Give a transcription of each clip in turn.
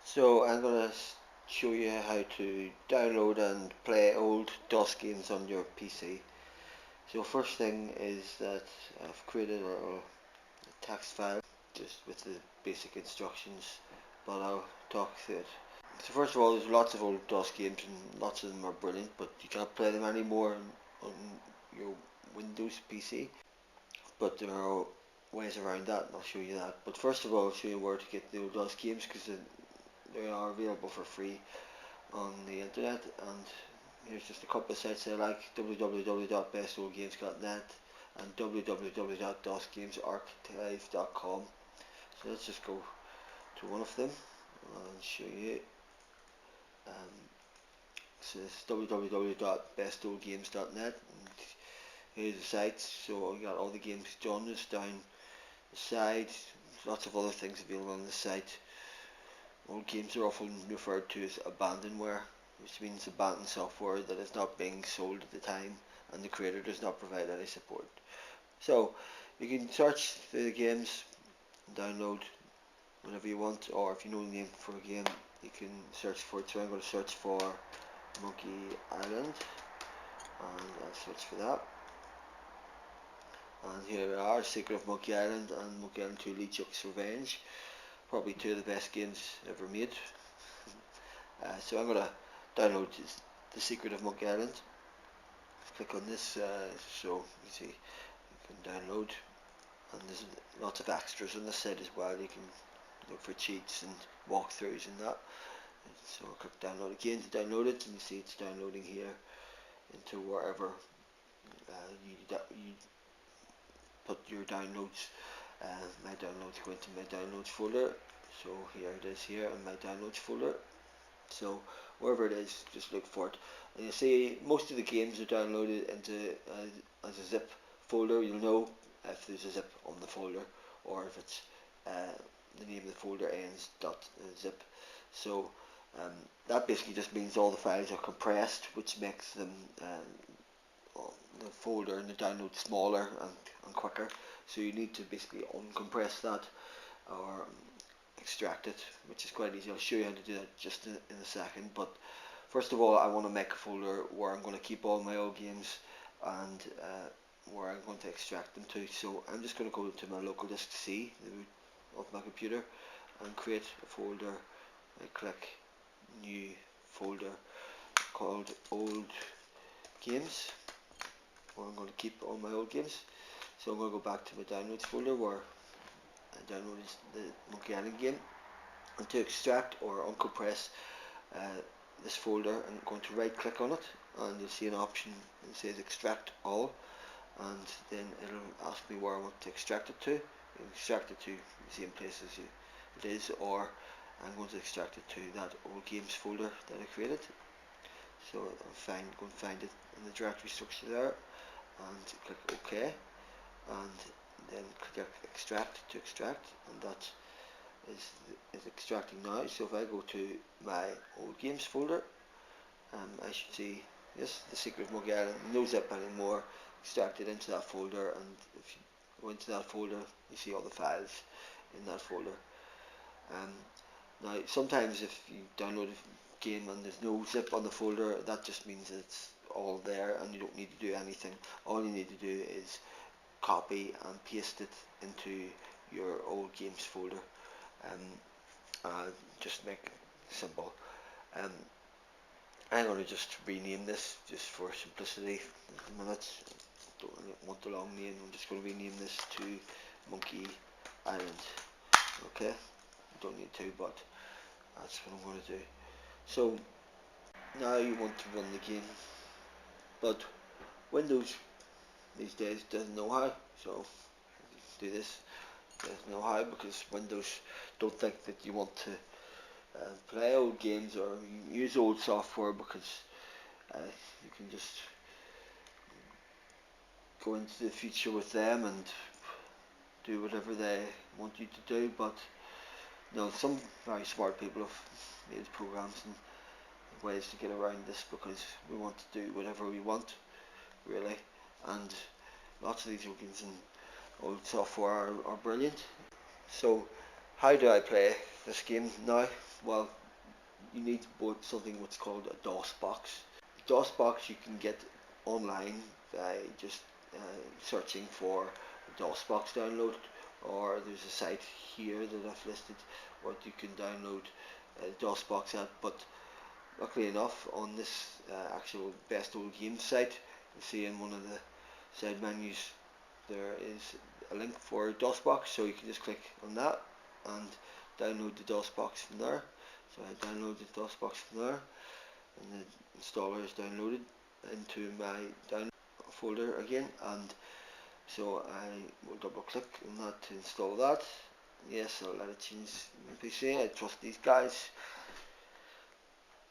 So I'm gonna show you how to download and play old DOS games on your PC. So first thing is that I've created a text file just with the basic instructions, but I'll talk through it. So first of all, there's lots of old DOS games and lots of them are brilliant, but you can't play them anymore on your Windows PC. But there are ways around that, and I'll show you that. But first of all, I'll show you where to get the old DOS games because they are available for free on the internet, and here's just a couple of sites I like: www.bestoldgames.net and www.dosgamesarchive.com. So let's just go to one of them and show you. Um, so it's www.bestoldgames.net, and here's the site. So you got all the games genres down the side. Lots of other things available on the site. Old games are often referred to as abandonware, which means abandoned software that is not being sold at the time and the creator does not provide any support. So you can search through the games and download whenever you want, or if you know the name for a game, you can search for it. So I'm going to search for Monkey Island, and I'll search for that. And here we are: Secret of Monkey Island and Monkey Island 2: LeChuck's Revenge. Probably two of the best games ever made. So I'm going to download The Secret of Monkey Island. Click on this, so you see you can download, and there's lots of extras on the site as well. You can look for cheats and walkthroughs and that. So I'll click download again to download it, and you see it's downloading here into wherever you put your downloads. My downloads go into my downloads folder. So here it is here in my downloads folder. So wherever it is, just look for it. And you see most of the games are downloaded into as a zip folder. You'll know if there's a zip on the folder, or if it's the name of the folder ends .zip. So that basically just means all the files are compressed, which makes them the folder and the download smaller and quicker. So you need to basically uncompress that or extract it, which is quite easy. I'll show you how to do that just in a second. But first of all, I want to make a folder where I'm going to keep all my old games and where I'm going to extract them to. So I'm just going to go to my local disk C, the root of my computer, and create a folder. I click new folder called old games, where I'm going to keep all my old games. So I'm going to go back to my downloads folder where I downloaded the Monkey Island game, and to extract or uncompress this folder, I'm going to right click on it, and you'll see an option that says extract all, and then it'll ask me where I want to extract it to. You can extract it to the same place as it is, or I'm going to extract it to that old games folder that I created. So I'll go and find it in the directory structure there, and click OK, and then click extract to extract, and that is extracting now. So if I go to my old games folder, I should see this, The Secret of Monkey Island, no zip anymore, extracted into that folder, and if you go into that folder, you see all the files in that folder. Now sometimes if you download a game and there's no zip on the folder, that just means it's all there and you don't need to do anything. All you need to do is copy and paste it into your old games folder. Just make it simple. I'm going to just rename this just for simplicity. Don't want the long name. I'm just going to rename this to Monkey Island. Okay, don't need to, but that's what I'm going to do. So now you want to run the game, but Windows these days doesn't know how. So do this. Doesn't know how because Windows don't think that you want to play old games or use old software, because you can just go into the future with them and do whatever they want you to do. But no, some very smart people have made programs and ways to get around this, because we want to do whatever we want, really, and lots of these old games and old software are brilliant. So How do I play this game now? Well, you need something what's called a DOS box. DOS box you can get online by just searching for DOS box download, or there's a site here that I've listed what you can download DOS box at. But luckily enough, on this actual Best Old Games site, you see in one of the side menus there is a link for DOS box, so you can just click on that and download the DOS box from there. So I download the DOS box from there, and the installer is downloaded into my download folder again, and so I will double click on that to install that. Yes, I'll let it change my PC. I trust these guys.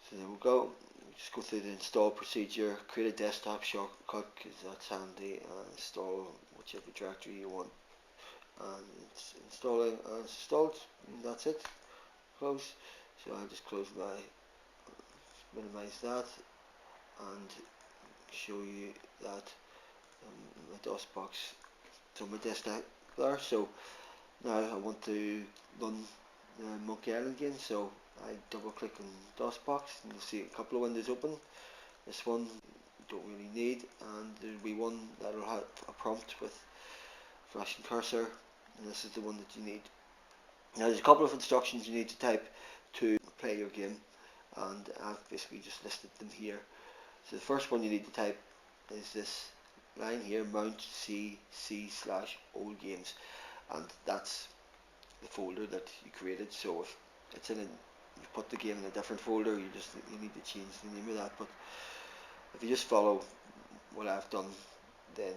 So there we go. Just go through the install procedure, create a desktop shortcut because that's handy, and install whichever directory you want. And it's installing, and it's installed, and that's it. Close. So I'll just close minimize that, and show you that my DOS box on my desktop there. So now I want to run Monkey Island again, so I double click on DOS box and you'll see a couple of windows open. This one you don't really need, and there'll be one that will have a prompt with flashing cursor, and this is the one that you need. Now there's a couple of instructions you need to type to play your game, and I've basically just listed them here. So the first one you need to type is this line here, mount c/old games, and that's the folder that you created. So if it's in you put the game in a different folder, you need to change the name of that. But if you just follow what I've done, then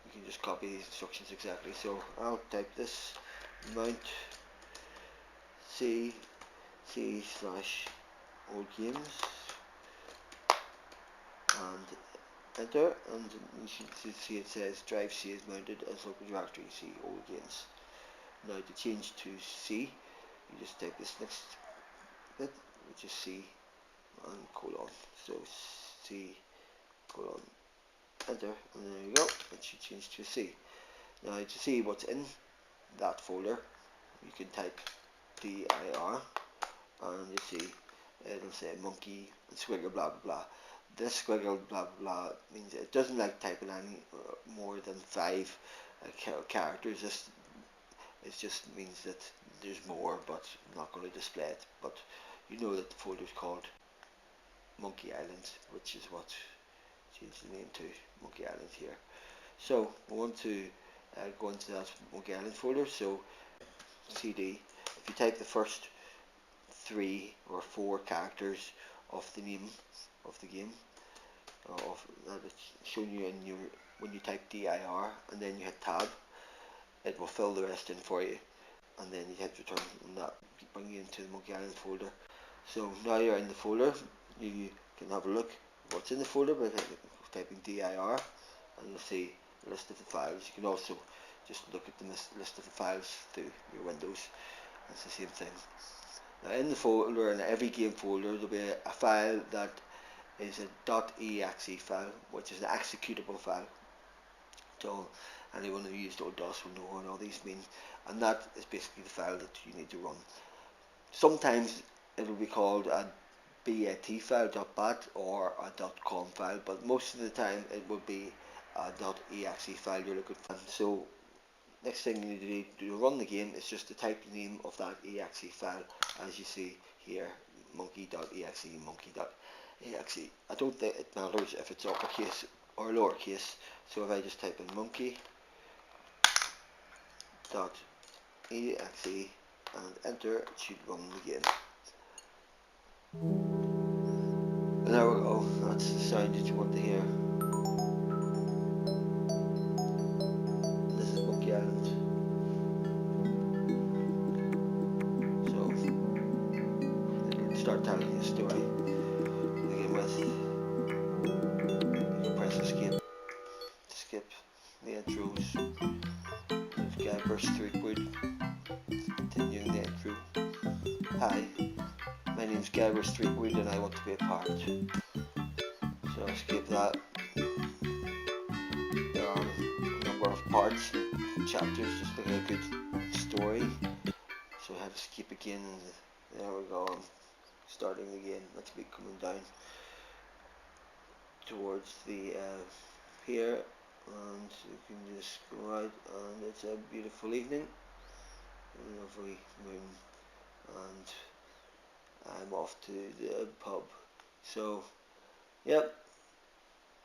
you can just copy these instructions exactly. So I'll type this, mount c/old games, and enter, and you should see it says drive C is mounted as local directory C old games. Now to change to C, you just type this next bit, which is C and colon. So C colon enter, and there you go. It should change to C. Now to see what's in that folder, you can type dir, and you see it'll say monkey and squiggle blah blah blah. This squiggle blah blah blah means it doesn't like typing any more than 5 characters. It just means that there's more, but I'm not going to display it. But you know that the folder is called Monkey Island, which is what changed the name to Monkey Island here. So we want to go into that Monkey Island folder. So CD, if you type the first 3 or 4 characters of the name of the game, of that it's shown you in your when you type dir, and then you hit tab, it will fill the rest in for you, and then you hit return, and that will bring you into the Monkey Island folder. So now you're in the folder, you can have a look what's in the folder by typing dir, and you'll see the list of the files. You can also just look at the list of the files through your windows. It's the same thing. Now in the folder, in every game folder, there'll be a file that is a .exe file, which is an executable file. So anyone who used old DOS will know what all these mean, and that is basically the file that you need to run. Sometimes it will be called a .bat file, .bat, or a .com file, but most of the time it will be a .exe file you're looking for. So next thing you need to do to run the game is just to type the name of that exe file, as you see here, monkey.exe, monkey.exe. I don't think it matters if it's uppercase or lowercase, so if I just type in monkey.exe and enter, it should run the game. And there we go, that's the sound that you want to hear. This is Monkey Island. So, it'll start telling you a story to begin with. You can press escape to skip the intros. There's Guybrush Threepwood continuing the intro. Hi, my name's Guybrush Threepwood and I want to be a pirate. So escape that. There are a number of parts, chapters, just like a good story. So escape again. There we go. I'm starting again. Let's be coming down towards the pier, and you can just go out, and it's a beautiful evening, a lovely moon, and I'm off to the pub. So, yep,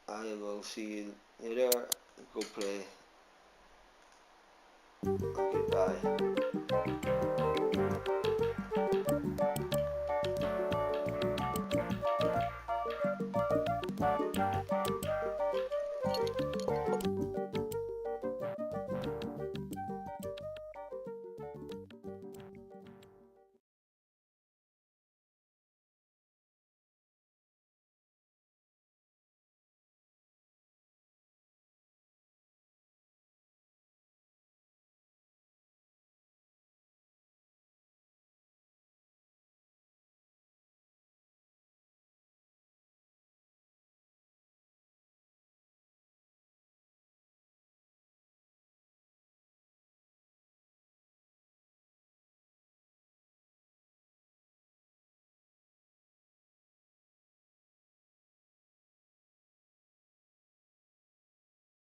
I will see you later. Go play. Goodbye.